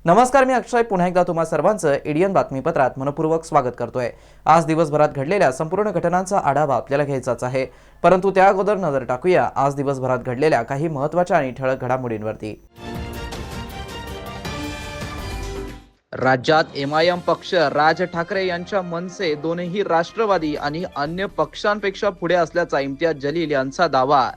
नमस्कार, मी अक्षय पुन्हा एकदा तुम्हा सर्वांचं एडियन बातमीपत्रात मनपूर्वक स्वागत करतोय। आज दिवसभरात घडलेल्या संपूर्ण घटनांचा आढावा आपल्याला घ्यायचाच आहे, परंतु त्या अगोदर नजर टाकूया आज दिवसभरात घडलेल्या काही महत्त्वाच्या आणि ठळक घडामोडींवरती। राज्यात एमआयएम पक्ष राज ठाकरे यांच्या मनसे दोन्ही राष्ट्रवादी आणि अन्य पक्षांपेक्षा पुढे असल्याचा इम्तियाज जलील यांचा दावा।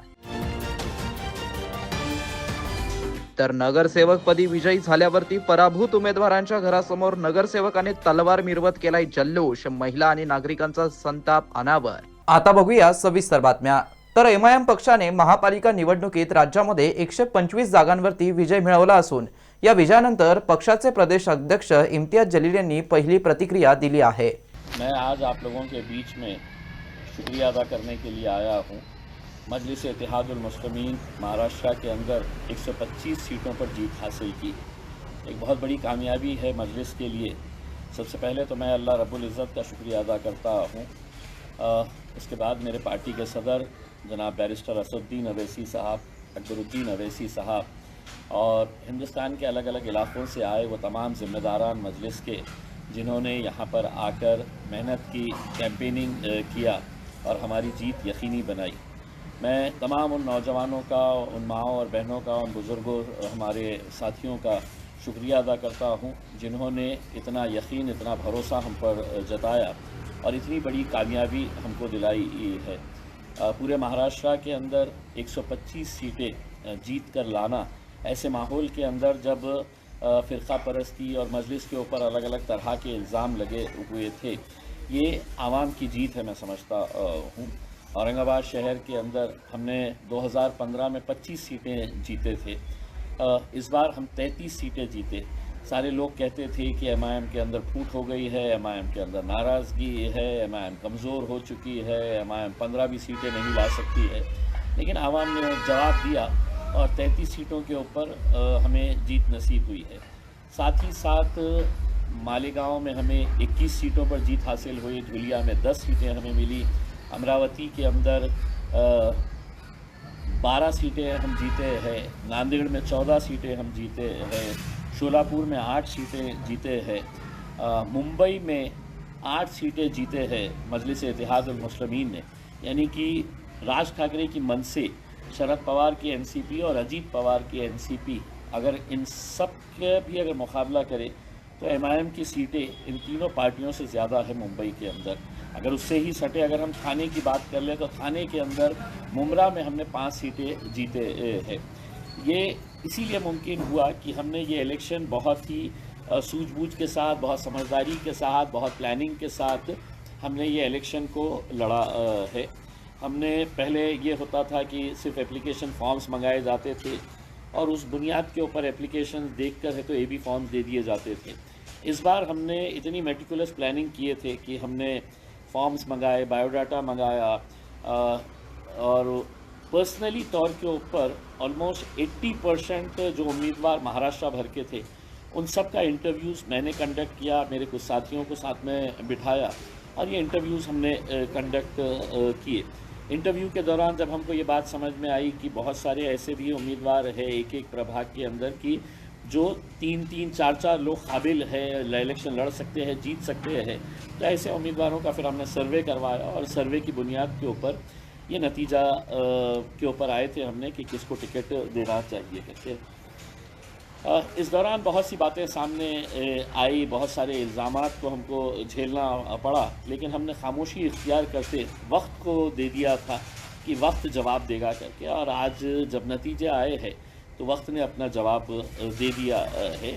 तर नगरसेवकपदी विजयी झाल्यावरती पराभूत उमेदवारांच्या घरासमोर नगरसेवकाने तलवार मिरवत केलाय जल्लोष, महिला आणि नागरिकांचा संताप अनावर। आता बघूया सविस्तर बातम्या। तर एमआयएम पक्षाने महापालिका निवडणुकीत राज्यामध्ये 125 जागांवरती विजय मिळवला असून या विजयानंतर पक्षाचे प्रदेश अध्यक्ष इम्तियाज जलील यांनी पहिली प्रतिक्रिया दिली आहे। मैं आज आप लोगों के बीच में शुक्रिया अदा करने के लिए आया हूँ। मजलिस इत्तेहादुल मुस्लिमीन महाराष्ट्र के अंदर 125 सीटों पर जीत हासिल की, एक बहुत बड़ी कामयाबी है मजलिस के लिए। सबसे पहले तो मैं अल्लाह रब्बुल इज़्ज़त का शुक्रिया अदा करता हूँ। इसके बाद मेरे पार्टी के सदर जनाब बैरिस्टर असदुद्दीन अवैसी साहब, अकबरुद्दीन अवैसी साहब और हिंदुस्तान के अलग अलग इलाक़ों से आए वो तमाम ज़िम्मेदारान मजलिस के, जिन्होंने यहाँ पर आकर मेहनत की, कैंपेनिंग किया और हमारी जीत यकीनी बनाई। मैं तमाम उन नौजवानों का, उन माँओं और बहनों का, उन बुज़ुर्गों, हमारे साथियों का शुक्रिया अदा करता हूँ, जिन्होंने इतना यकीन, इतना भरोसा हम पर जताया और इतनी बड़ी कामयाबी हमको दिलाई है। पूरे महाराष्ट्र के अंदर 125 सीटें जीत कर लाना, ऐसे माहौल के अंदर जब फ़िरक़ा परस्ती और मजलिस के ऊपर अलग अलग तरह के इल्ज़ाम लगे हुए थे, ये आवाम की जीत है मैं समझता हूँ। औरंगाबाद शहर के अंदर हमने 2015 में 25 सीटें जीते थे, इस बार हम 33 सीटें जीते। सारे लोग कहते थे कि एमआईएम के अंदर फूट हो गई है, एमआईएम के अंदर नाराज़गी है, एमआईएम कमज़ोर हो चुकी है, एमआईएम 15 भी सीटें नहीं ला सकती है, लेकिन आवाम ने जवाब दिया और 33 सीटों के ऊपर हमें जीत नसीब हुई है। साथ ही साथ मालेगांव में हमें 21 सीटों पर जीत हासिल हुई, धुलिया में 10 सीटें हमें मिली, अमरावती के अंदर 12 सीटें हम जीते हैं, नांदेड़ में 14 सीटें हम जीते हैं, शोलापुर में 8 सीटें जीते हैं, मुंबई में 8 सीटें जीते हैं मजलिस इत्तेहादुल मुस्लिमीन ने। यानी कि राज ठाकरे की मनसे, शरद पवार की एनसीपी और अजीत पवार की एनसीपी, अगर इन सब के भी अगर मुकाबला करें तो एमआईएम की सीटें इन तीनों पार्टियों से ज़्यादा है मुंबई के अंदर। अगर उससे ही सटे, अगर हम थाने की बात कर लें तो थाने के अंदर मुमरा में हमने 5 सीटें जीते हैं। ये इसीलिए मुमकिन हुआ कि हमने ये इलेक्शन बहुत ही सूझबूझ के साथ, बहुत समझदारी के साथ, बहुत प्लानिंग के साथ हमने ये इलेक्शन को लड़ा है। हमने पहले ये होता था कि सिर्फ एप्लीकेशन फॉर्म्स मंगाए जाते थे और उस बुनियाद के ऊपर एप्लीकेशन देखकर है तो एबी फॉर्म्स दे दिए जाते थे। इस बार हमने इतनी मेटिकुलस प्लानिंग किए थे कि हमने फॉर्म्स मंगाए, बायोडाटा मंगाया और पर्सनली तौर के ऊपर ऑलमोस्ट 80% जो उम्मीदवार महाराष्ट्र भर के थे उन सब का इंटरव्यूज़ मैंने कंडक्ट किया, मेरे कुछ साथियों को साथ में बिठाया और ये इंटरव्यूज़ हमने कंडक्ट किए। इंटरव्यू के दौरान जब हमको ये बात समझ में आई कि बहुत सारे ऐसे भी उम्मीदवार हैं एक एक प्रभाग के अंदर की जो 3-3, 4-4 लोग काबिल है, इलेक्शन लड़ सकते हैं, जीत सकते हैं, तो ऐसे उम्मीदवारों का फिर हमने सर्वे करवाया और सर्वे की बुनियाद के ऊपर ये नतीजा के ऊपर आए थे हमने कि किसको टिकट देना चाहिए करके। इस दौरान बहुत सी बातें सामने आई, बहुत सारे इल्ज़ामात को हमको झेलना पड़ा, लेकिन हमने खामोशी इख्तियार करते वक्त को दे दिया था कि वक्त जवाब देगा करके। और आज जब नतीजे आए हैं तो वक्त ने अपना जवाब दे दिया है।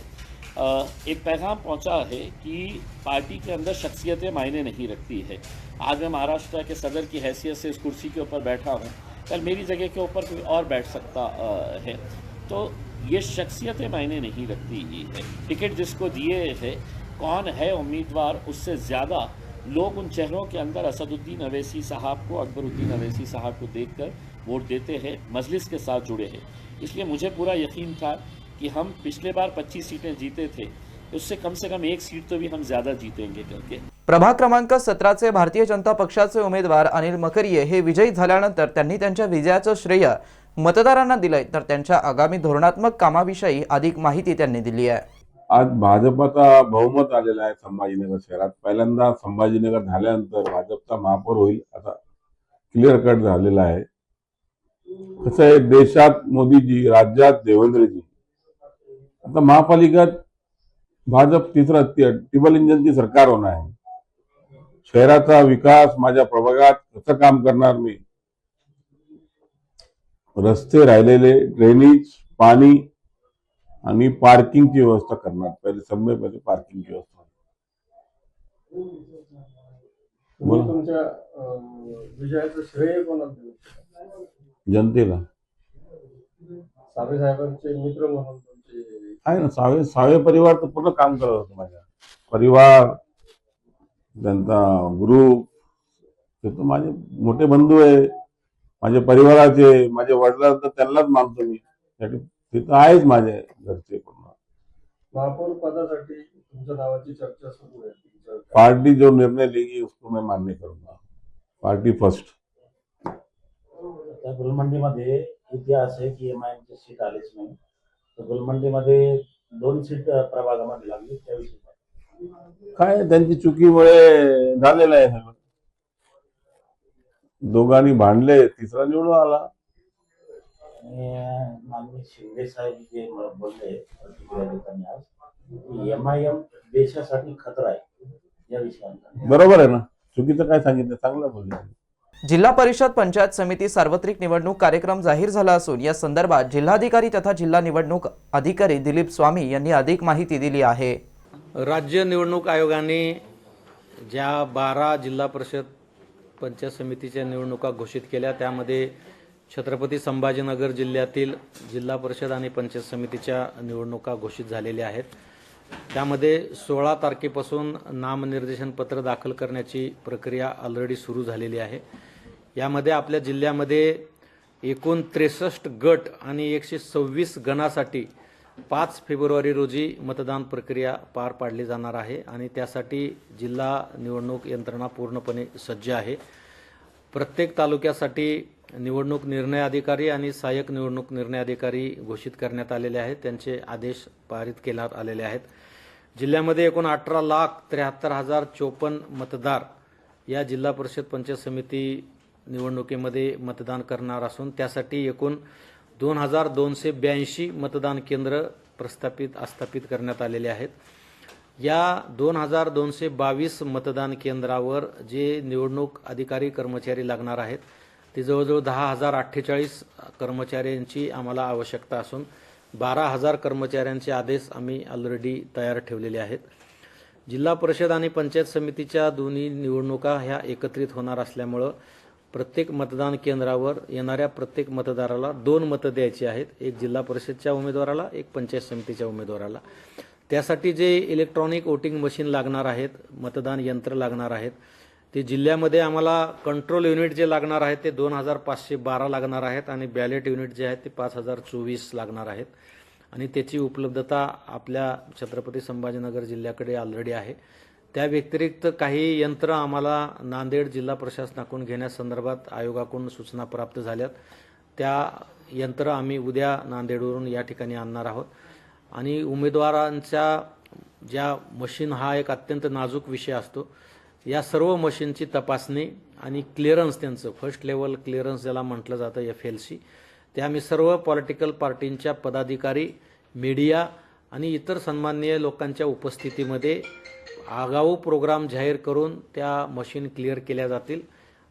एक पैगाम पहुंचा है कि पार्टी के अंदर शख्सियतें मायने नहीं रखती है। आज मैं महाराष्ट्र के सदर की हैसियत से इस कुर्सी के ऊपर बैठा हूं, कल मेरी जगह के ऊपर कोई और बैठ सकता है, तो ये शख्सियतें मायने नहीं रखती है। टिकट जिसको दिए है, कौन है उम्मीदवार, उससे ज़्यादा लोग उन चेहरों के अंदर असदुद्दीन अवैसी साहब को, अकबरुद्दीन अवैसी साहब को देखकर वोट देते हैं, मजलिस के साथ जुड़े हैं। इसलिए मुझे पूरा यकीन था कि हम पिछले बार 25 सीटें जीते थे, उससे कम से कम एक सीट तो भी हम ज़्यादा जीतेंगे करके। प्रभाग क्रमांक 17चे भारतीय जनता पक्षाचे उमेदवार अनिल मकरिये हे विजयी झाल्यानंतर त्यांनी त्यांच्या विजयाचं श्रेय मतदारांना दिलंय, तर त्यांच्या आगामी धोरणात्मक कामाविषयी अधिक माहिती त्यांनी दिली आहे। आज भाजपचा बहुमत आलेला आहे संभाजीनगर शहरात। पहिल्यांदा संभाजीनगर झाल्यानंतर भाजपचा महापौर होईल आता क्लिअर कट झालेला आहे। कसं आहे, देशात मोदीजी, राज्यात देवेंद्रजी, आता महापालिकेत भाजप तिसरं ट्रिपल इंजिनची सरकार होणार आहे। शहराचा विकास माझ्या प्रभागात कसं काम करणार मी, रस्ते राहिलेले, ड्रेनेज, पाणी आणि पार्किंगची व्यवस्था करणार। पहिले पार्किंगची व्यवस्था। तुम्ही तुमच्या विजयाचं श्रेय कोणाला देऊ? जनतेला सावे साहेबांचे मित्र म्हणून तुमचे आहे ना। सावे परिवार तर पूर्ण काम करत होतं। माझ्या परिवार, त्यांचा ग्रुप, ते तर माझे मोठे बंधू आहे, माझ्या परिवाराचे, माझ्या वडिलांना त्यांनाच मानतो मी। ते तर आहेच माझे घरचे पूर्ण। महापौर पदासाठी तुमच्या नावाची चर्चा सुरू आहे। पार्टी जो निर्णय लेगी उसको मैं मान्य करूंगा। Party first. त्या गुलमंडीमध्ये इतिहास आहे की एमआयएमची सीट आलीच नाही, तर गुलमंडीमध्ये 2 सीट प्रभागामध्ये लागली, त्याविषयी काय त्यांची चुकीमुळे झालेलं आहे सगळं। दोघांनी भांडले, तिसरा निवडून आला। आणि माननीय शिंदे साहेब जे बोलले प्रतिक्रिया देताना आज की एमआयएम देशासाठी खतरा आहे, या विषयावर बरोबर आहे ना। चुकीचं काय सांगितलं, चांगलं बोलले। जिल्हा परिषद पंचायत समिती सार्वत्रिक निवडणूक कार्यक्रम जाहीर झाला असून या संदर्भात जिल्हाधिकारी तथा जिल्हा निवडणूक अधिकारी दिलीप स्वामी यांनी अधिक माहिती दिली आहे। राज्य निवडणूक आयोगाने ज्या 12 जिल्हा परिषद पंचायत समितीच्या निवडणुका घोषित केल्या, त्यामध्ये छत्रपती संभाजीनगर जिल्ह्यातील जिल्हा परिषद आणि पंचायत समितीच्या निवडणुका घोषित झालेल्या आहेत। त्यामध्ये 16 तारखेपासून नामनिर्देशन पत्र दाखल करण्याची प्रक्रिया ऑलरेडी सुरू झालेली आहे। यामध्ये आपल्या जिल्ह्यामध्ये एकूण 63 गट आणि 126 गणासाठी 5 फेब्रुवारी रोजी मतदान प्रक्रिया पार पाडली जाणार आहे आणि त्यासाठी जिल्हा निवडणूक यंत्रणा पूर्णपणे सज्ज आहे। प्रत्येक तालुक्यासाठी निवडणूक निर्णय अधिकारी आणि सहाय्यक निवडणूक निर्णय अधिकारी घोषित करण्यात आलेले आहेत, त्यांचे आदेश पारित करण्यात आलेले आहेत। जिल्ह्यामध्ये एकूण 18,73,054 मतदार या जिल्हा परिषद पंचायत समिती निवडणुकीमध्ये मतदान करणार असून त्यासाठी एकूण 2,282 मतदान केंद्र आस्थापित करण्यात आलेले आहेत। या 2,222 मतदान केंद्रावर जे निवडणूक अधिकारी कर्मचारी लागणार आहेत ते जवळजवळ 10,048 कर्मचाऱ्यांची आम्हाला आवश्यकता असून 12,000 कर्मचाऱ्यांचे आदेश आम्ही ऑलरेडी तयार ठेवलेले आहेत। जिल्हा परिषद आणि पंचायत समितीच्या दोन्ही निवडणुका ह्या एकत्रित होणार असल्यामुळं प्रत्येक मतदान केंद्रावर येणाऱ्या प्रत्येक मतदाराला 2 मतं द्यायची आहेत, एक जिल्हा परिषदच्या उमेदवाराला, एक पंचायत समितीच्या उमेदवाराला। त्यासाठी जे इलेक्ट्रॉनिक वोटिंग मशीन लागणार आहेत, मतदान यंत्र लागणार आहेत, ते जिल्ह्यामध्ये आम्हाला कंट्रोल युनिट जे लागणार आहेत ते 2,512 लागणार आहेत आणि बॅलेट युनिट जे आहेत ते 5,024 लागणार आहेत आणि त्याची उपलब्धता आपल्या छत्रपती संभाजीनगर जिल्ह्याकडे ऑलरेडी आहे। त्या व्यतिरिक्त काही यंत्र आम्हाला नांदेड जिल्हा प्रशासनाकडून घेण्यासंदर्भात आयोगाकडून सूचना प्राप्त झाल्यात, त्या यंत्र आम्ही उद्या नांदेडवरून या ठिकाणी आणणार आहोत। आणि उमेदवारांच्या ज्या मशीन हा एक अत्यंत नाजूक विषय असतो, या सर्व मशीनची तपासणी आणि क्लिअरन्स, त्यांचं फर्स्ट लेवल क्लिअरन्स ज्याला म्हटलं जातं FLC, ते आम्ही सर्व पॉलिटिकल पार्टींच्या पदाधिकारी, मीडिया आणि इतर सन्माननीय लोकांच्या उपस्थितीमध्ये आगाऊ प्रोग्राम जाहीर करून त्या मशीन क्लिअर केल्या जातील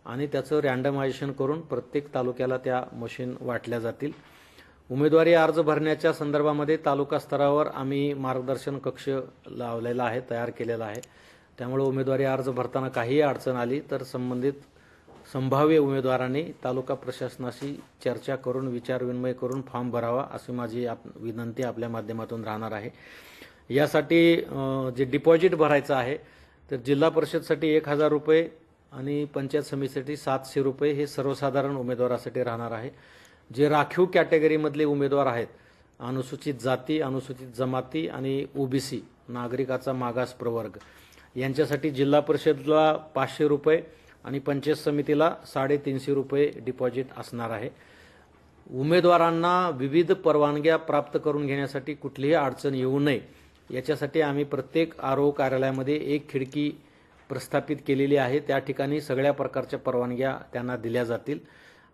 आणि त्याचं रँडमायझेशन करून प्रत्येक तालुक्याला त्या मशीन वाटल्या जातील। उमेदवारी अर्ज भरण्याच्या संदर्भामध्ये तालुका स्तरावर आम्ही मार्गदर्शन कक्ष लावलेला आहे, तयार केलेला आहे। त्यामुळे उमेदवारी अर्ज भरताना काही अडचण आली तर संबंधित संभाव्य उमेदवारांनी तालुका प्रशासनाशी चर्चा करून विचारविनिमय करून फॉर्म भरावा अशी माझी विनंती आपल्या माध्यमातून राहणार आहे। यासाठी जे डिपॉझिट भरायचं आहे तर जिल्हा परिषदसाठी 1,000 रुपये आणि पंचायत समितीसाठी 700 रुपये हे सर्वसाधारण उमेदवारासाठी राहणार आहे. जे राखीव कॅटेगरीमधले उमेदवार आहेत, अनुसूचित जाती, अनुसूचित जमाती आणि OBC नागरिकाचा मागास प्रवर्ग, यांच्यासाठी जिल्हा परिषदला 500 रुपये आणि पंचायत समितीला 350 रुपये डिपॉझिट असणार आहे. उमेदवारांना विविध परवानग्या प्राप्त करून घेण्यासाठी कुठलीही अडचण येऊ नये याच्यासाठी आम्ही प्रत्येक RO कार्यालयामध्ये एक खिडकी प्रस्थापित केलेली आहे. त्या ठिकाणी सगळ्या प्रकारच्या परवानग्या त्यांना दिल्या जातील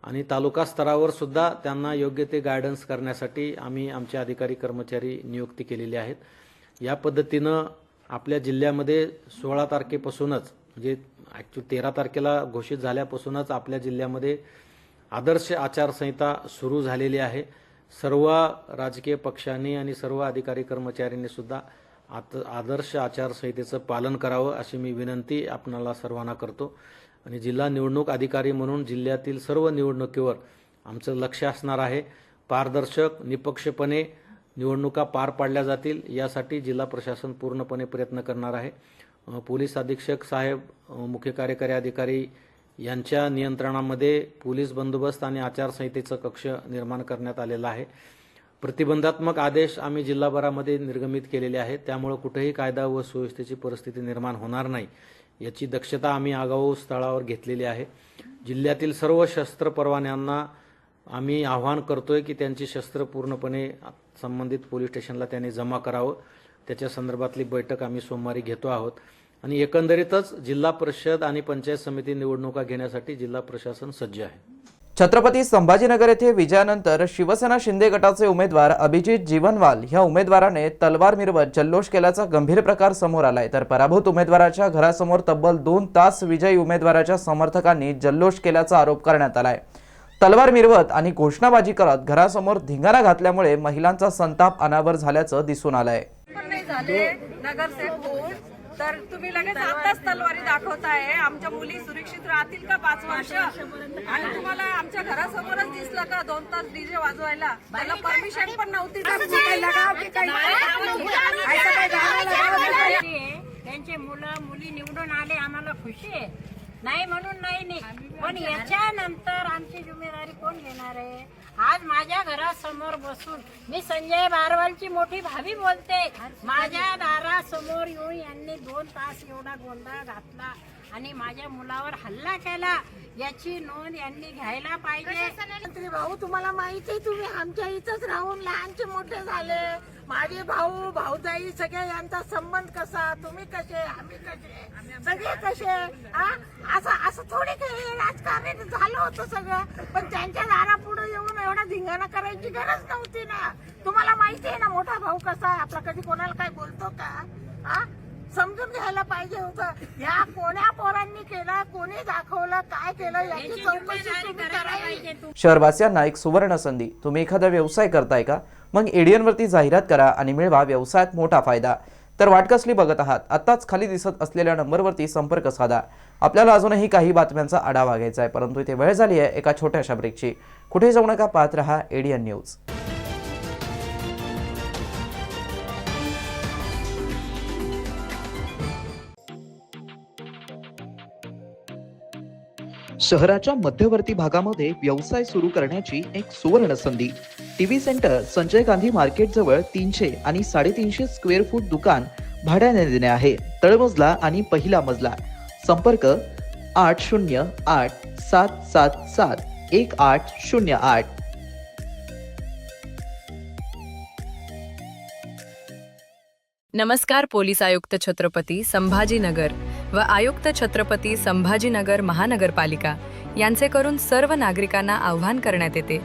आणि तालुका स्तरावर सुद्धा त्यांना योग्य ते गायडन्स करण्यासाठी आम्ही आमचे अधिकारी कर्मचारी नियुक्ती केलेली आहेत. या पद्धतीनं आपल्या जिल्ह्यामध्ये 16 तारखेपासूनच म्हणजे ॲक्च्युली 13 तारखेला घोषित झाल्यापासूनच आपल्या जिल्ह्यामध्ये आदर्श आचारसंहिता सुरू झालेली आहे. सर्व राजकीय पक्षांनी आणि सर्व अधिकारी कर्मचाऱ्यांनी सुद्धा आदर्श आचारसंहितेचं पालन करावं अशी मी विनंती आपणाला सर्वांना करतो. आणि जिल्हा निवडणूक अधिकारी म्हणून जिल्ह्यातील सर्व निवडणुकीवर आमचं लक्ष असणार आहे. पारदर्शक निपक्षपणे निवडणुका पार पाडल्या जातील यासाठी जिल्हा प्रशासन पूर्णपणे प्रयत्न करणार आहे. पोलीस अधीक्षक साहेब, मुख्य कार्यकारी अधिकारी यांच्या नियंत्रणामध्ये पोलीस बंदोबस्त आणि आचारसंहितेचं कक्ष निर्माण करण्यात आलेला आहे. प्रतिबंधात्मक आदेश आम्ही जिल्हाभरामध्ये निर्गमित केलेले आहेत. त्यामुळे कुठेही कायदा व सुव्यवस्थेची परिस्थिती निर्माण होणार नाही याची दक्षता आम्ही आगाऊ स्थळावर घेतलेली आहे. जिल्ह्यातील सर्व शस्त्र परवान्यांना आम्ही आवाहन करतोय की त्यांची शस्त्र पूर्णपणे संबंधित पोलीस स्टेशनला त्यांनी जमा करावं. त्याच्या संदर्भातली बैठक आम्ही सोमवारी घेतो आहोत. आणि एकंदरीतच जिल्हा परिषद आणि पंचायत समिती निवडणुका घेण्यासाठी जिल्हा प्रशासन सज्ज आहे. छत्रपती संभाजीनगर येथे विजयानंतर शिवसेना शिंदे गटाचे उमेदवार अभिजित जीवनवाल ह्या उमेदवाराने तलवार मिरवत जल्लोष केल्याचा गंभीर प्रकार समोर आलाय. तर पराभूत उमेदवाराच्या घरासमोर तब्बल 2 तास विजयी उमेदवाराच्या समर्थकांनी जल्लोष केल्याचा आरोप करण्यात आलाय. तलवार मिरवत आणि घोषणाबाजी करत घरासमोर धिंगाणा घातल्यामुळे महिलांचा संताप अनावर झाल्याचं दिसून आलंय. नगरसेवक होऊन तर तुम्ही लगेच आताच तलवारी दाखवताय. आमच्या मुली सुरक्षित राहतील का 5 वर्ष? आणि तुम्हाला आमच्या घरासमोरच दिसलं का 2 तास डीजे वाजवायला? त्याला परमिशन पण नव्हती. त्यांचे मुलं मुली निवडून आले, आम्हाला खुशी आहे, नाही म्हणून नाही. पण याच्यानंतर आमची जिम्मेदारी कोण घेणार आहे? आज माझ्या घरासमोर बसून मी संजय बारवालची मोठी भाभी बोलते. माझ्या दारासमोर येऊन यांनी 2 तास एवढा गोंधळ घातला आणि माझ्या मुलावर हल्ला केला. याची नोंद यांनी घ्यायला पाहिजे. मंत्री भाऊ, तुम्हाला माहिती आहे, तुम्ही आमच्या इथंच राहून लहानचे मोठे झाले. माझे भाऊ भाऊजाई सगळे यांचा संबंध कसा, तुम्ही कसे, आम्ही कसे, सगळे कसे. असं थोडी काही राजकारण झालं होतं सगळं. पण त्यांच्या दारापुढे येऊन एवढा धिंगाणा करायची गरज नव्हती ना. तुम्हाला माहिती आहे ना मोठा भाऊ कसा आहे आपला, कधी कोणाला काय बोलतो का? समजून घ्यायला पाहिजे होतं. या कोण्या पोरांनी केलं, कोणी दाखवलं, काय केलं याची चौकशी तुम्ही करायला. शहरवासियांना एक सुवर्ण संधी. तुम्ही एखादा व्यवसाय करताय का? मग एडीएनवरती जाहिरात करा आणि मिळवा व्यवसायात मोठा फायदा. तर वाट कसली बघत आहात? आत्ताच खाली दिसत असलेल्या नंबरवरती संपर्क साधा. आपल्याला अजूनही काही बातम्यांचा आढावा घ्यायचा आहे, परंतु इथे वेळ झाली आहे एका छोट्याशा ब्रेकची. कुठे जाऊ नका, पाहत रहा एडीएन न्यूज. शहराच्या मध्यवर्ती भागामध्ये व्यवसाय सुरू करण्याची एक सुवर्ण संधी. TV centre Sanjay Gandhi market जवळ 300 आणि 350 स्क्वेअर फूट दुकान भाड्याने देणे आहे. तळमजला आणि पहिला मजला. संपर्क 8087771808. नमस्कार. पोलीस आयुक्त छत्रपती संभाजीनगर व आयुक्त छत्रपती संभाजीनगर महानगरपालिका यांचे करून सर्व नागरिकांना आवाहन करण्यात येते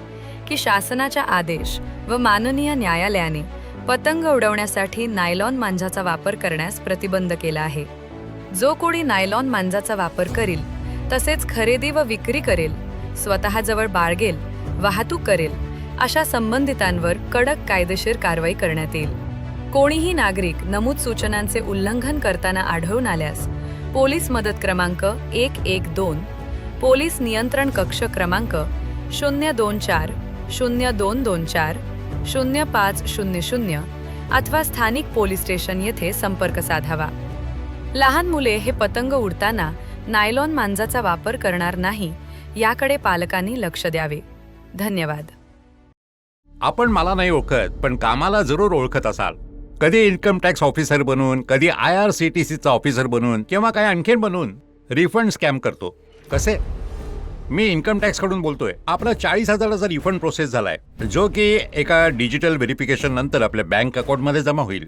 की शासनाच्या आदेश व माननीय न्यायालयाने पतंग उडवण्यासाठी नायलॉन मांजाचा वापर करण्यास प्रतिबंध केला आहे. जो कोणी नायलॉन मांजाचा वापर करील, तसेच खरेदी व विक्री करेल, स्वतःजवळ बाळगेल, वाहतूक करेल, अशा संबंधितांवर कडक कायदेशीर कारवाई करण्यात येईल. कोणीही नागरिक नमूद सूचनांचे उल्लंघन करताना आढळून आल्यास पोलीस मदत क्रमांक 112, पोलीस नियंत्रण कक्ष क्रमांक 024 0224 0500 अथवा स्थानिक पोलीस स्टेशन येथे संपर्क साधावा. लहान मुले हे पतंग उडताना नायलॉन मांजाचा वापर करणार नाही याकडे पालकांनी लक्ष द्यावे. धन्यवाद. आपण मला नाही ओळखत, पण कामाला जरूर ओळखत असाल. कधी इन्कम टॅक्स ऑफिसर बनून, कधी IRCTCचा ऑफिसर बनून, किंवा काय आणखीन बनून रिफंड स्कॅम करतो. कसे? मी इन्कम टॅक्सकडून बोलतोय. आपला 40,000चा रिफंड प्रोसेस झालाय, जो की एका डिजिटल व्हेरिफिकेशन नंतर आपल्या बँक अकाउंटमध्ये जमा होईल.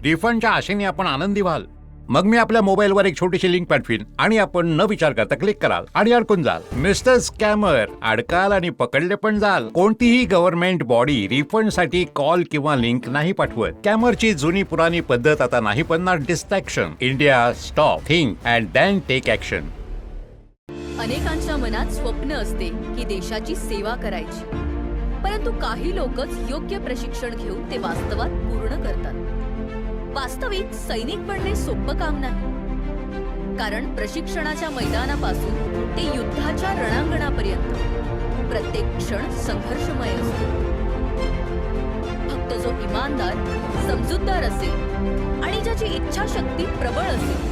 रिफंडच्या आशेने आपण आनंदी व्हाल. मग मी आपल्या मोबाईलवर एक छोटीशी लिंक पाठवीन आणि आपण न विचार करता क्लिक कराल आणि अडकून जाल. मिस्टर स्कॅमर, अडकाल आणि पकडले पण जाल. कोणतीही गव्हर्नमेंट बॉडी रिफंडसाठी कॉल किंवा लिंक नाही पाठवत. स्कॅमरची जुनी पुराणी पद्धत आता नाही पडणार. Distraction. India stop, think and then take action. अनेकांच्या मनात स्वप्न असते की देशाची सेवा करायची, परंतु काही लोकच योग्य प्रशिक्षण घेऊन ते वास्तवात पूर्ण करतात. वास्तविक सैनिक बनणे सोपं काम नाही, कारण प्रशिक्षणाच्या मैदानापासून ते युद्धाच्या रणांगणापर्यंत प्रत्येक क्षण संघर्षमय असतो. फक्त जो इमानदार, समजूतदार असेल आणि ज्याची इच्छाशक्ती प्रबळ असेल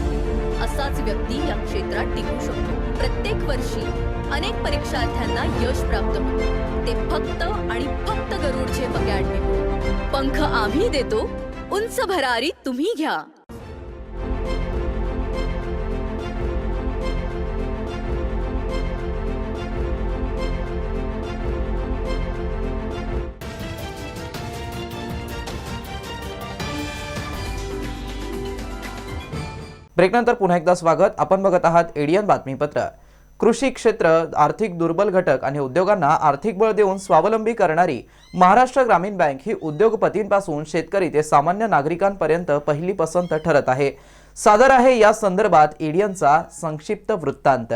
असाच व्यक्ती या क्षेत्रात टिकू शकतो. प्रत्येक वर्षी अनेक परीक्षार्थ्यांना यश प्राप्त होते, ते फक्त आणि फक्त गरुडचे अकॅडमी. पंख आम्ही देतो, उंच भरारी तुम्ही घ्या. ब्रेकनंतर पुन्हा एकदा स्वागत. आपण बघत आहात एडियन बातमीपत्र. कृषी क्षेत्र, आर्थिक दुर्बल घटक आणि उद्योगांना आर्थिक बळ देऊन स्वावलंबी करणारी महाराष्ट्र ग्रामीण बँक ही उद्योगपतींपासून शेतकरी ते सामान्य नागरिकांपर्यंत पहिली पसंत ठरत आहे. सादर आहे या संदर्भात एडियनचा संक्षिप्त वृत्तांत.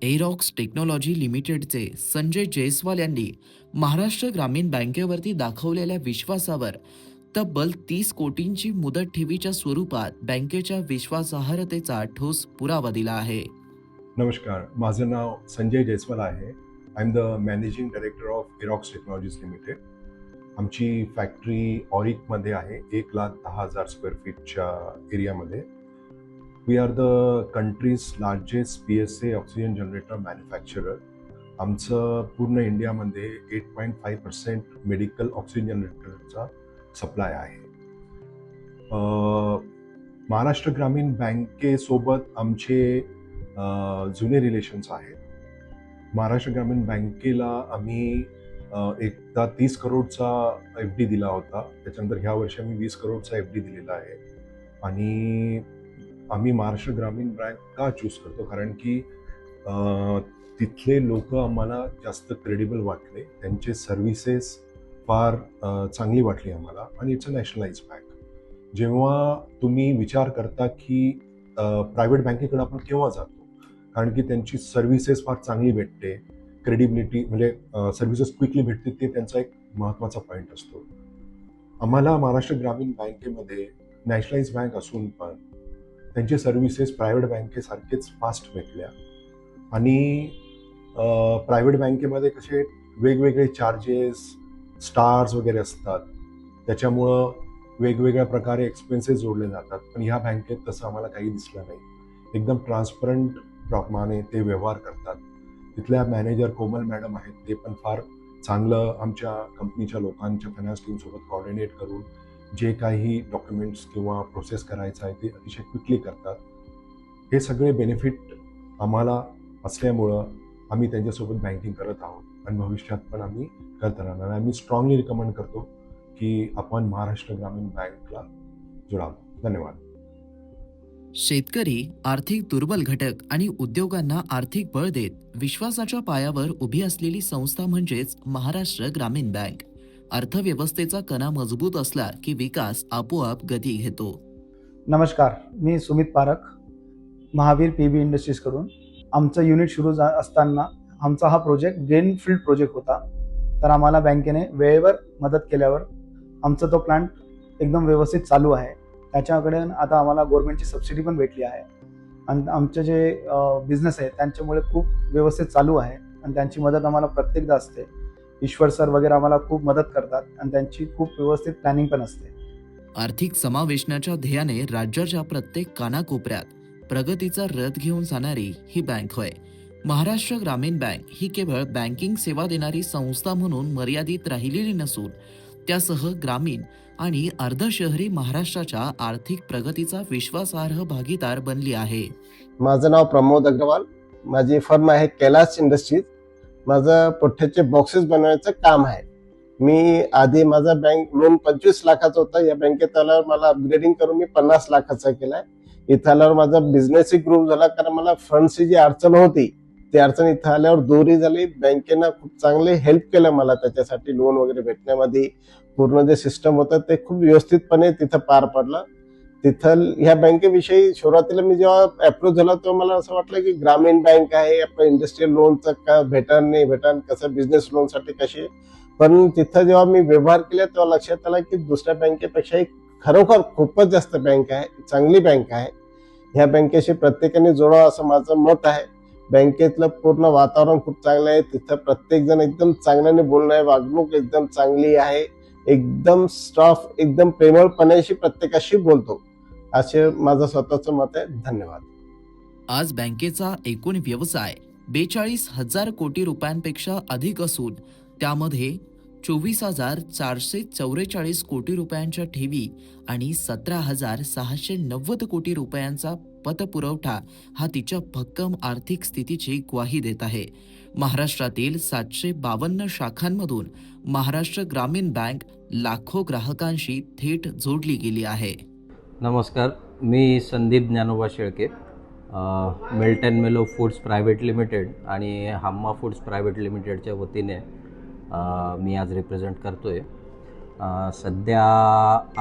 एरॉक्स टेक्नॉलॉजी लिमिटेडचे संजय जयस्वाल यांनी महाराष्ट्र ग्रामीण बँकेवरती दाखवलेल्या विश्वासावर तब्बल 30 कोटींची मुदत ठेवीच्या स्वरूपात बँकेच्या विश्वासार्हतेचा ठोस पुरावा दिला आहे. नमस्कार, माझं नाव संजय जयस्वाल आहे. I am the managing director of Aerox technologies limited. आमची फॅक्टरी ऑरिकमध्ये आहे, 1,10,000 स्क्वेअर फीटच्या एरियामध्ये. We are the country's largest PSA oxygen generator manufacturer. आमचं पूर्ण इंडियामध्ये 8.5% मेडिकल ऑक्सिजन जनरेटरचा सप्लाय आहे. महाराष्ट्र ग्रामीण बँकेसोबत आमचे जुने रिलेशन्स आहेत. महाराष्ट्र ग्रामीण बँकेला आम्ही एकदा 30 करोडचा FD दिला होता. त्याच्यानंतर ह्या वर्षी आम्ही 20 करोडचा FD दिलेला आहे. आणि आम्ही महाराष्ट्र ग्रामीण बँक का चूज करतो, कारण की तिथले लोक आम्हाला जास्त क्रेडिबल वाटले. त्यांचे सर्व्हिसेस फार चांगली वाटली आम्हाला. आणि इट्स अ नॅशनलाइज बँक. जेव्हा तुम्ही विचार करता की प्रायव्हेट बँकेकडे आपण केव्हा जातो, कारण की त्यांची सर्व्हिसेस फार चांगली भेटते, क्रेडिबिलिटी म्हणजे सर्व्हिसेस क्विकली भेटते, ते त्यांचा एक महत्त्वाचा पॉईंट असतो. आम्हाला महाराष्ट्र ग्रामीण बँकेमध्ये नॅशनलाइज बँक असून पण त्यांचे सर्व्हिसेस प्रायव्हेट बँकेसारखेच फास्ट भेटल्या. आणि प्रायव्हेट बँकेमध्ये कसे वेगवेगळे चार्जेस, स्टार्स वगैरे असतात, त्याच्यामुळं वेगवेगळ्या प्रकारे एक्सपेन्सेस जोडले जातात. पण ह्या बँकेत तसं आम्हाला काही दिसलं नाही. एकदम ट्रान्सपरंट प्रमाणे ते व्यवहार करतात. तिथल्या मॅनेजर कोमल मॅडम आहेत, ते पण फार चांगलं आमच्या कंपनीच्या लोकांच्या फायनान्स टीमसोबत कोऑर्डिनेट करून जे काही डॉक्युमेंट्स किंवा प्रोसेस करायचं आहे ते अतिशय क्विकली करतात. हे सगळे बेनिफिट आम्हाला असल्यामुळं आम्ही त्यांच्यासोबत बँकिंग करत आहोत आणि भविष्यात पण आम्ही करत राहणार. आम्ही स्ट्रॉंगली रिकमेंड करतो की आपण महाराष्ट्र ग्रामीण बँकला जोडावं. धन्यवाद. शेतकरी, आर्थिक दुर्बल घटक आणि उद्योगांना आर्थिक बळ देत विश्वासाच्या पायावर उभी असलेली संस्था म्हणजेच महाराष्ट्र ग्रामीण बँक. अर्थव्यवस्थेचा कणा मजबूत असला की विकास आपोआप गती घेतो. नमस्कार, मी सुमित पारख, महावीर PB इंडस्ट्रीजकडून. आमचं युनिट सुरू असताना आमचा हा प्रोजेक्ट ग्रीनफील्ड प्रोजेक्ट होता. तर आम्हाला बँकेने वेळेवर मदत केल्यावर आमचा तो प्लांट एकदम व्यवस्थित चालू आहे. त्याच्याकडे आता आम्हाला गव्हर्नमेंटची सबसिडी पण भेटली आहे. आणि आमचे जे बिझनेस आहे त्यांच्यामुळे खूप व्यवस्थित चालू आहे आणि त्यांची मदत आम्हाला प्रत्येकदा असते. ईश्वर सर वगैरे आम्हाला खूप मदत करतात आणि त्यांची खूप व्यवस्थित प्लॅनिंग पण असते. आर्थिक समावेशनाच्या ध्येयाने राज्याच्या प्रत्येक कानाकोपऱ्यात प्रगतीचा रथ घेऊन जाणारी ही बँक होय. महाराष्ट्र ग्रामीण बँक ही केवळ बँकिंग सेवा देणारी संस्था म्हणून मर्यादित राहिलेली नसून त्यासह ग्रामीण आणि अर्धशहरी महाराष्ट्राच्या आर्थिक प्रगतीचा विश्वासार्ह भागीदार बनली आहे. माझं नाव प्रमोद अग्रवाल. माझी फर्म आहे कैलास इंडस्ट्रीज. माझं पुठ्ठ्याचे बॉक्सेस बनवण्याचं काम आहे. मी आधी माझा बँक लोन 25 लाखाचं होतं. या बँकेत आल्यावर मला अपग्रेडिंग करून मी 50 लाखाचा केलाय. इथं आल्यावर माझा बिझनेसही ग्रो झाला, कारण मला फंडची जी अडचण होती ती अडचण इथं आल्यावर दूरही झाली. बँकेनं खूप चांगले हेल्प केलं मला त्याच्यासाठी लोन वगैरे भेटण्यामध्ये. पूर्ण जे सिस्टम होतं ते खूप व्यवस्थितपणे तिथं पार पडलं. तिथं ह्या बँकेविषयी सुरुवातीला मी जेव्हा अप्रोच झाला तेव्हा मला असं वाटलं की ग्रामीण बँक आहे, आपलं इंडस्ट्रियल लोनचं का भेटन नाही भेटन, कसं बिझनेस लोनसाठी कशी. पण तिथं जेव्हा मी व्यवहार केला तेव्हा लक्षात आलं की दुसऱ्या बँकेपेक्षा खरोखर खूपच जास्त बँक आहे, चांगली बँक आहे. ह्या बँकेशी प्रत्येकाने जोडावं असं माझं मत आहे. बँकेतलं पूर्ण वातावरण खूप चांगलं आहे. तिथं प्रत्येक जण एकदम चांगल्याने बोलणं आहे, वागणूक एकदम चांगली आहे. एकदम स्टाफ एकदम प्रेमळपणाशी प्रत्येकाशी बोलतो, असे माझं स्वतःचं मत आहे. धन्यवाद. आज बँकेचा एकूण व्यवसाय 42,000 कोटी रुपयांपेक्षा अधिक असून त्यामध्ये 24,444 कोटी रुपयांच्या ठेवी आणि 17,690 कोटी रुपयांचा पतपुरवठा हा तिच्या भक्कम आर्थिक स्थितीची ग्वाही देत आहे. महाराष्ट्रातील 752 शाखांमधून महाराष्ट्र ग्रामीण बँक लाखो ग्राहकांशी थेट जोडली गेली आहे. नमस्कार, मी संदीप ज्ञानोबा शेळके, मिल्टन मेलो फूड्स प्रायव्हेट लिमिटेड आणि हम्मा फूड्स प्रायव्हेट लिमिटेडच्या वतीने मी आज रिप्रेझेंट करतो आहे. सध्या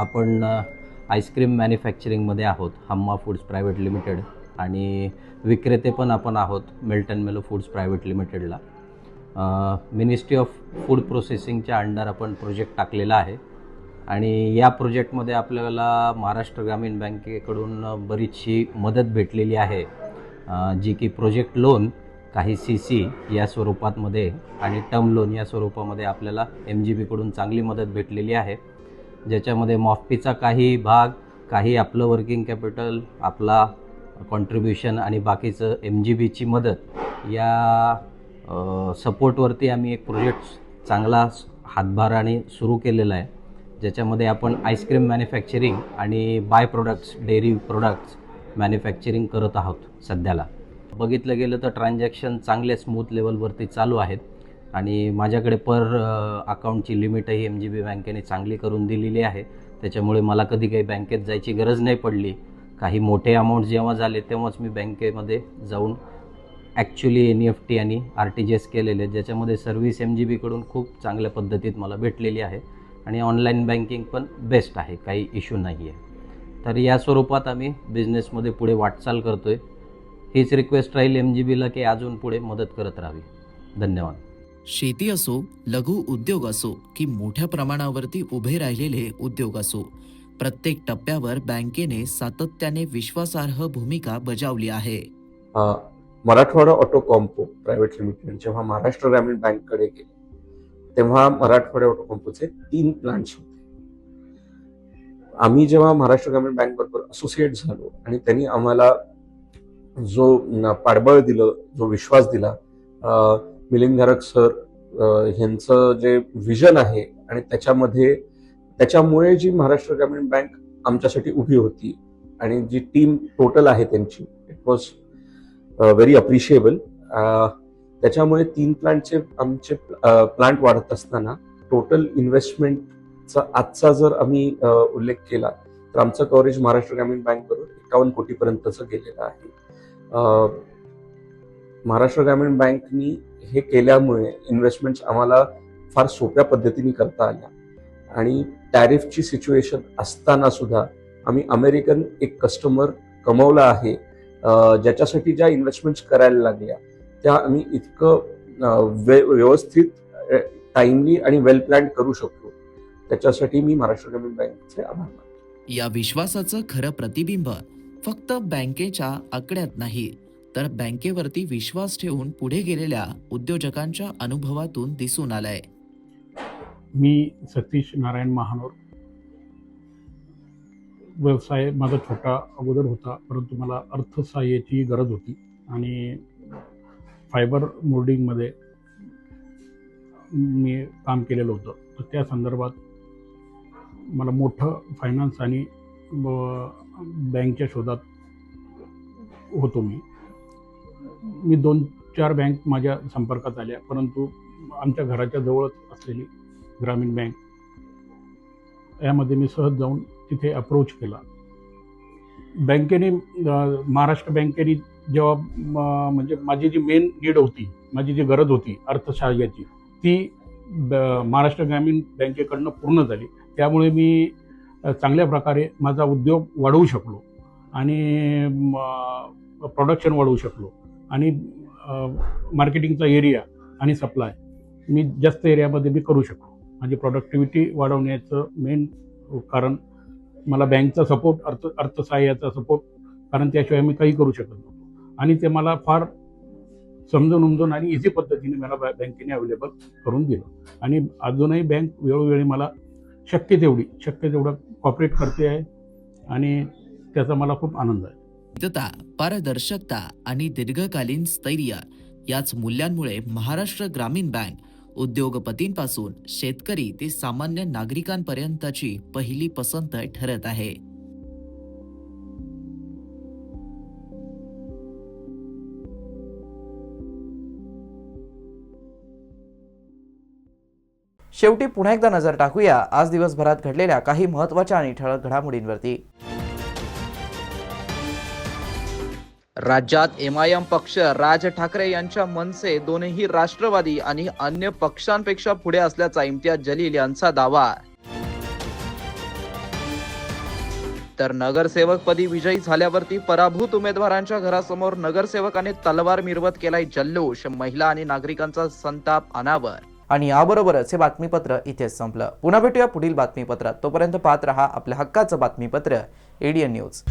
आपण आईस्क्रीम मॅन्युफॅक्चरिंगमध्ये आहोत हम्मा फूड्स प्रायव्हेट लिमिटेड, आणि विक्रेते पण आपण आहोत मिल्टन मेलो फूड्स प्रायव्हेट लिमिटेडला. मिनिस्ट्री ऑफ फूड प्रोसेसिंगच्या अंडर आपण प्रोजेक्ट टाकलेला आहे, आणि या प्रोजेक्टमध्ये आपल्याला महाराष्ट्र ग्रामीण बँकेकडून बरीचशी मदत भेटलेली आहे, जी की प्रोजेक्ट लोन, काही CC या स्वरूपामध्ये आणि टर्म लोन या स्वरूपामध्ये आपल्याला MGBकडून चांगली मदत भेटलेली आहे, ज्याच्यामध्ये मॉफपीचा काही भाग, काही आपलं वर्किंग कॅपिटल, आपला कॉन्ट्रीब्युशन आणि बाकीचं MGBची मदत, या सपोर्टवरती आम्ही एक प्रोजेक्ट चांगला हातभाराने सुरू केलेला आहे, ज्याच्यामध्ये आपण आईस्क्रीम मॅन्युफॅक्चरिंग आणि by products, dairy products manufacturing करत आहोत. सध्याला बघितलं गेलं तर ट्रान्झॅक्शन चांगले स्मूथ लेवलवरती चालू आहेत, आणि माझ्याकडे पर अकाउंटची लिमिटही MGB बँकेने चांगली करून दिलेली आहे. त्याच्यामुळे मला कधी काही बँकेत जायची गरज नाही पडली. काही मोठे अमाऊंट जेव्हा झाले तेव्हाच मी बँकेमध्ये जाऊन ॲक्च्युली NEFT आणि RTGS केलेले, ज्याच्यामध्ये सर्व्हिस MGBकडून खूप चांगल्या पद्धतीत मला भेटलेली आहे, आणि ऑनलाईन बँकिंग पण बेस्ट आहे, काही इश्यू नाही आहे. तर या स्वरूपात आम्ही बिझनेसमध्ये पुढे वाटचाल करतो आहे. हीच रिक्वेस्ट राहील MGBला की अजून पुढे मदत करत राहावी. धन्यवाद. शेती असो, लघु उद्योग असो की मोठ्या प्रमाणावरती उभे राहिलेले उद्योग असो, प्रत्येक टप्प्यावर बँकेने सातत्याने विश्वासार्ह भूमिका बजावली आहे. Marathwada auto compo private limited जेव्हा महाराष्ट्र ग्रामीण बँककडे गेले तेव्हा मराठवाडा ऑटो कॉम्पोचे 3 प्लांट्स होते. आम्ही जेव्हा महाराष्ट्र ग्रामीण बँक बरोबर असोसिएट झालो आणि त्यांनी आम्हाला जो पाठबळ दिलं, जो विश्वास दिला, मिलिंद घारक सर ह्यांचं जे विजन आहे आणि त्याच्यामुळे जी महाराष्ट्र ग्रामीण बँक आमच्यासाठी उभी होती आणि जी टीम टोटल आहे त्यांची, इट वॉज व्हेरी अप्रिशिएबल. त्याच्यामुळे 3 प्लांटचे आमचे प्लांट वाढत असताना टोटल इन्व्हेस्टमेंटचा आजचा जर आम्ही उल्लेख केला तर आमचं कव्हरेज महाराष्ट्र ग्रामीण बँक बरोबर 51 कोटीपर्यंतचं गेलेलं आहे. महाराष्ट्र ग्रामीण बँकनी हे केल्यामुळे इन्व्हेस्टमेंट्स आम्हाला फार सोप्या पद्धतीने करता आल्या, आणि टॅरिफची सिच्युएशन असताना सुद्धा आम्ही अमेरिकन एक कस्टमर कमवला आहे, ज्याच्यासाठी ज्या इन्व्हेस्टमेंट्स करायला लागल्या त्या आम्ही इतकं व्यवस्थित, टाइमली आणि वेल प्लॅन करू शकतो. त्याच्यासाठी मी महाराष्ट्र ग्रामीण बँकेचे आभार मानतो. या विश्वासाचं खरं प्रतिबिंब फक्त बँकेच्या आकड्यात नाही, तर बँकेवरती विश्वास ठेवून पुढे गेलेल्या उद्योजकांच्या अनुभवातून दिसून आलंय. मी सतीश नारायण महानोर, व्यवसाय माझा छोटा अगोदर होता, परंतु मला अर्थसहाय्याची गरज होती आणि फायबर मोल्डिंगमध्ये मी काम केलेलं होतं. तर त्या संदर्भात मला मोठं फायनान्स आणि बँकच्या शोधात होतो. मी 2-4 बँक माझ्या संपर्कात आल्या, परंतु आमच्या घराच्या जवळच असलेली ग्रामीण बँक यामध्ये मी सहज जाऊन तिथे अप्रोच केला. बँकेने महाराष्ट्र बँकेने जेव्हा म्हणजे माझी जी मेन नीड होती, माझी जी गरज होती अर्थसहाय्याची, ती महाराष्ट्र ग्रामीण बँकेकडनं पूर्ण झाली. त्यामुळे मी चांगल्या प्रकारे माझा उद्योग वाढवू शकलो आणि प्रोडक्शन वाढवू शकलो आणि मार्केटिंगचा एरिया आणि सप्लाय मी जास्त एरियामध्ये मी करू शकलो. माझी प्रोडक्टिव्हिटी वाढवण्याचं मेन कारण मला बँकचा सपोर्ट, अर्थसहाय्याचा सपोर्ट, कारण त्याशिवाय मी काही करू शकत नव्हतो आणि ते मला फार समजून आणि इझी पद्धतीने मला बँकेने अवेलेबल करून दिलं आणि अजूनही बँक वेळोवेळी मला शक्य तेवढं कॉपरेट करते आहे आणि त्याचा मला खूप आनंद आहे. विविधता, पारदर्शकता आणि दीर्घकालीन स्थैर्य याच मूल्यांमुळे महाराष्ट्र ग्रामीण बँक उद्योगपतींपासून शेतकरी ते सामान्य नागरिकांपर्यंतची पहिली पसंत ठरत आहे. शेवटी पुन्हा एकदा नजर टाकूया आज दिवसभरात घडलेल्या काही महत्त्वाच्या आणि ठळक घडामोडींवरती. राज्यात MIM पक्ष राज ठाकरे यांच्या मनसे दोन्ही राष्ट्रवादी आणि अन्य पक्षांपेक्षा पुढे असल्याचा इम्तियाज जलील यांचा दावा. तर नगरसेवकपदी विजयी झाल्यावरती पराभूत उमेदवारांच्या घरासमोर नगरसेवकाने तलवार मिरवत केलाय जल्लोष, महिला आणि नागरिकांचा संताप अनावर. आणि याबरोबरच हे बातमीपत्र इथेच संपलं. पुन्हा भेटूया पुढील बातमीपत्रात. तोपर्यंत पाहत रहा आपल्या हक्काचं बातमीपत्र ADN न्यूज.